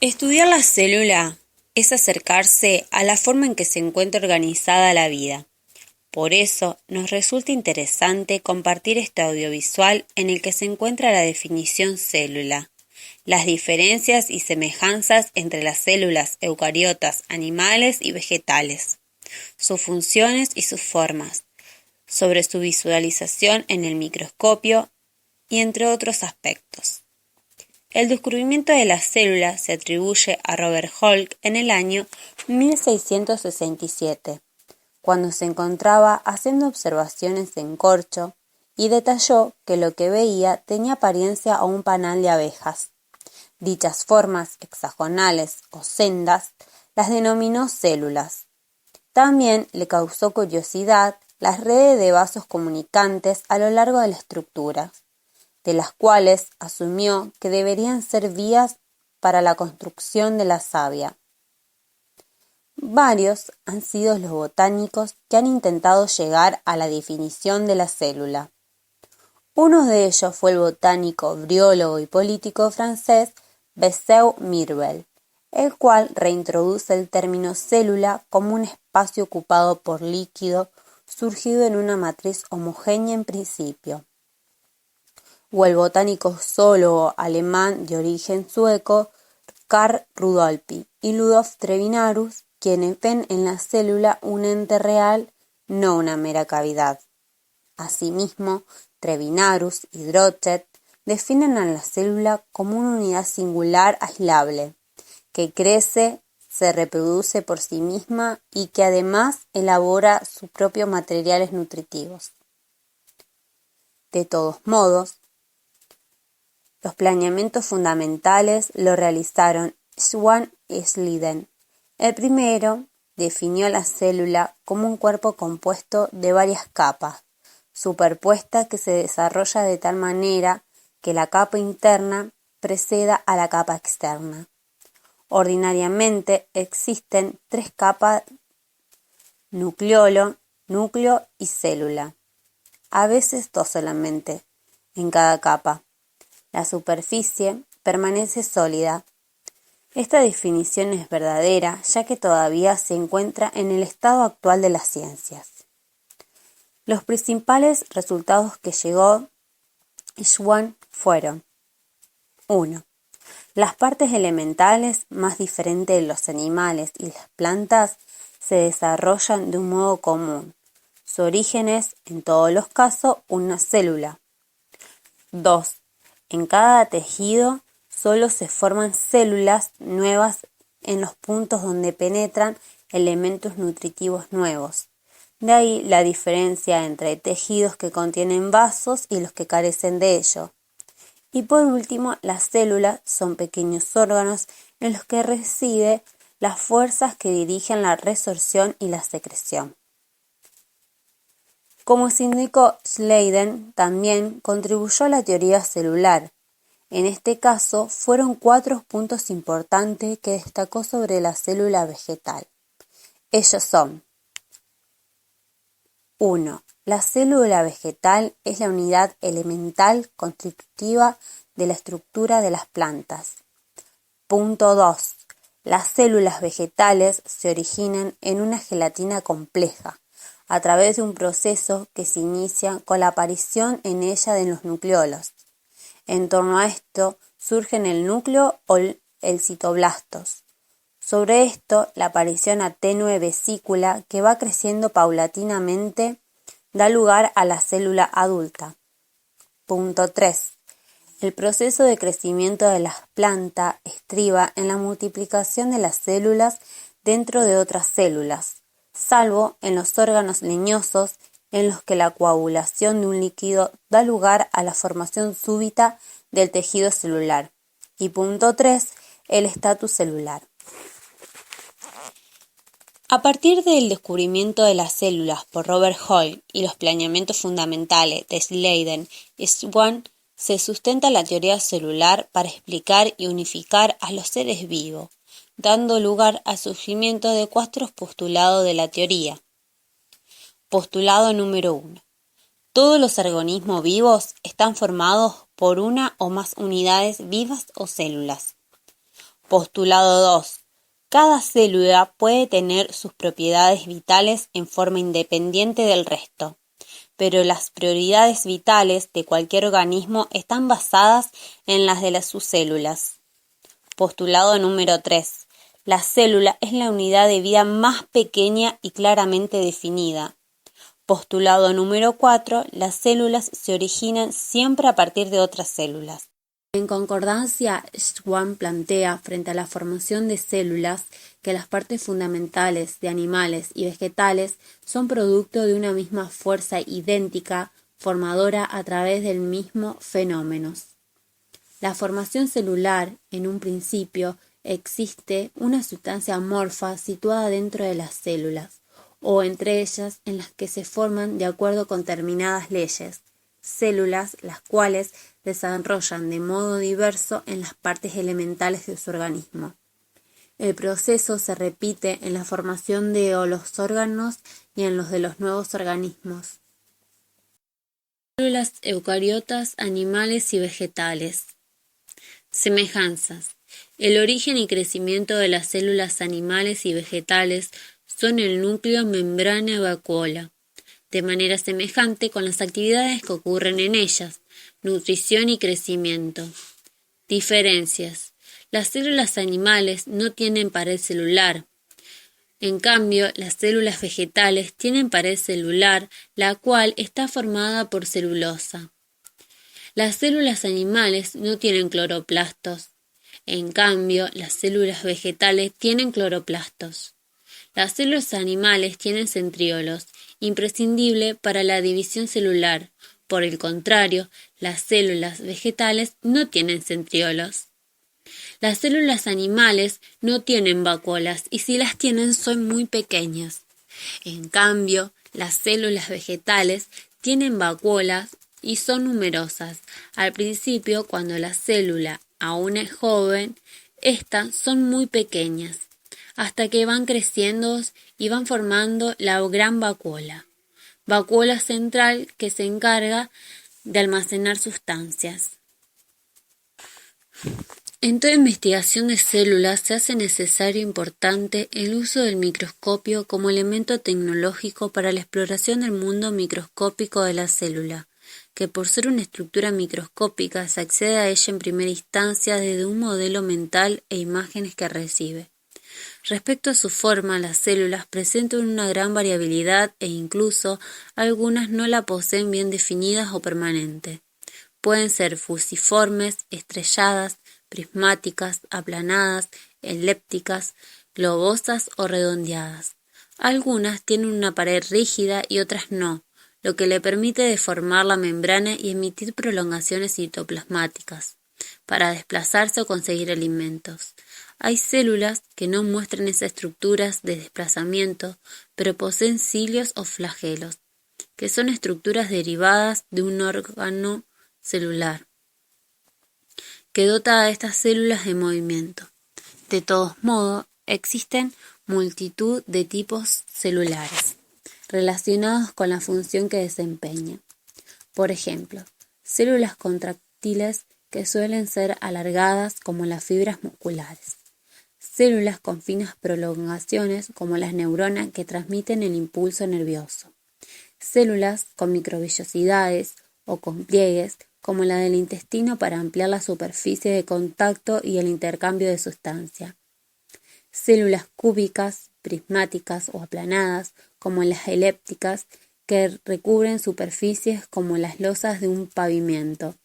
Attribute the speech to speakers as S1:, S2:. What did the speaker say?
S1: Estudiar la célula es acercarse a la forma en que se encuentra organizada la vida. Por eso, nos resulta interesante compartir este audiovisual en el que se encuentra la definición célula, las diferencias y semejanzas entre las células eucariotas animales y vegetales, sus funciones y sus formas, sobre su visualización en el microscopio y entre otros aspectos. El descubrimiento de la célula se atribuye a Robert Hooke en el año 1667, cuando se encontraba haciendo observaciones en corcho y detalló que lo que veía tenía apariencia a un panal de abejas. Dichas formas hexagonales o sendas las denominó células. También le causó curiosidad las redes de vasos comunicantes a lo largo de la estructura, de las cuales asumió que deberían ser vías para la construcción de la savia. Varios han sido los botánicos que han intentado llegar a la definición de la célula. Uno de ellos fue el botánico, briólogo y político francés Bessel Mirbel, el cual reintroduce el término célula como un espacio ocupado por líquido surgido en una matriz homogénea en principio. O el botánico zoólogo alemán de origen sueco Carl Rudolphi y Ludolf Trevinarus, quienes ven en la célula un ente real, no una mera cavidad. Asimismo, Trevinarus y Drochet definen a la célula como una unidad singular aislable, que crece, se reproduce por sí misma y que además elabora sus propios materiales nutritivos. De todos modos, los planeamientos fundamentales lo realizaron Schwann y Schleiden. El primero definió la célula como un cuerpo compuesto de varias capas, superpuestas que se desarrolla de tal manera que la capa interna preceda a la capa externa. Ordinariamente existen tres capas: nucleolo, núcleo y célula. A veces dos solamente en cada capa. La superficie permanece sólida. Esta definición es verdadera, ya que todavía se encuentra en el estado actual de las ciencias. Los principales resultados que llegó Schwann fueron: 1. Las partes elementales más diferentes de los animales y las plantas se desarrollan de un modo común. Su origen es, en todos los casos, una célula. 2. En cada tejido solo se forman células nuevas en los puntos donde penetran elementos nutritivos nuevos. De ahí la diferencia entre tejidos que contienen vasos y los que carecen de ello. Y por último, las células son pequeños órganos en los que residen las fuerzas que dirigen la resorción y la secreción. Como se indicó, Schleiden también contribuyó a la teoría celular. En este caso, fueron 4 puntos importantes que destacó sobre la célula vegetal. Ellos son: 1. La célula vegetal es la unidad elemental constitutiva de la estructura de las plantas. Punto 2. Las células vegetales se originan en una gelatina compleja, a través de un proceso que se inicia con la aparición en ella de los nucleolos. En torno a esto surgen el núcleo o el citoblastos. Sobre esto, la aparición a tenue vesícula que va creciendo paulatinamente da lugar a la célula adulta. Punto 3. El proceso de crecimiento de las plantas estriba en la multiplicación de las células dentro de otras células, salvo en los órganos leñosos en los que la coagulación de un líquido da lugar a la formación súbita del tejido celular. Y punto 3. El estatus celular. A partir del descubrimiento de las células por Robert Hooke y los planeamientos fundamentales de Schleiden y Schwann, se sustenta la teoría celular para explicar y unificar a los seres vivos, dando lugar al surgimiento de 4 postulados de la teoría. Postulado número 1. Todos los organismos vivos están formados por una o más unidades vivas o células. Postulado 2. Cada célula puede tener sus propiedades vitales en forma independiente del resto, pero las prioridades vitales de cualquier organismo están basadas en las de sus células. Postulado número 3. La célula es la unidad de vida más pequeña y claramente definida. Postulado número 4. Las células se originan siempre a partir de otras células. En concordancia, Schwann plantea, frente a la formación de células, que las partes fundamentales de animales y vegetales son producto de una misma fuerza idéntica, formadora a través del mismo fenómenos. La formación celular, en un principio, existe una sustancia amorfa situada dentro de las células, o entre ellas en las que se forman de acuerdo con determinadas leyes, células las cuales desarrollan de modo diverso en las partes elementales de su organismo. El proceso se repite en la formación de los órganos y en los de los nuevos organismos. Células eucariotas, animales y vegetales. Semejanzas. El origen y crecimiento de las células animales y vegetales son el núcleo, membrana y vacuola, de manera semejante con las actividades que ocurren en ellas, nutrición y crecimiento. Diferencias. Las células animales no tienen pared celular. En cambio, las células vegetales tienen pared celular, la cual está formada por celulosa. Las células animales no tienen cloroplastos. En cambio, las células vegetales tienen cloroplastos. Las células animales tienen centriolos, imprescindible para la división celular. Por el contrario, las células vegetales no tienen centriolos. Las células animales no tienen vacuolas y si las tienen son muy pequeñas. En cambio, las células vegetales tienen vacuolas y son numerosas. Al principio, cuando la célula aún es joven, estas son muy pequeñas, hasta que van creciendo y van formando la gran vacuola central que se encarga de almacenar sustancias. En toda investigación de células se hace necesario e importante el uso del microscopio como elemento tecnológico para la exploración del mundo microscópico de la célula, que por ser una estructura microscópica se accede a ella en primera instancia desde un modelo mental e imágenes que recibe. Respecto a su forma, las células presentan una gran variabilidad e incluso algunas no la poseen bien definidas o permanente. Pueden ser fusiformes, estrelladas, prismáticas, aplanadas, elípticas, globosas o redondeadas. Algunas tienen una pared rígida y otras no, lo que le permite deformar la membrana y emitir prolongaciones citoplasmáticas para desplazarse o conseguir alimentos. Hay células que no muestran esas estructuras de desplazamiento, pero poseen cilios o flagelos, que son estructuras derivadas de un órgano celular, que dota a estas células de movimiento. De todos modos, existen multitud de tipos celulares, relacionados con la función que desempeñan. Por ejemplo, células contráctiles que suelen ser alargadas como las fibras musculares. Células con finas prolongaciones como las neuronas que transmiten el impulso nervioso. Células con microvellosidades o con pliegues como la del intestino para ampliar la superficie de contacto y el intercambio de sustancia. Células cúbicas, prismáticas o aplanadas como las elípticas que recubren superficies como las losas de un pavimento.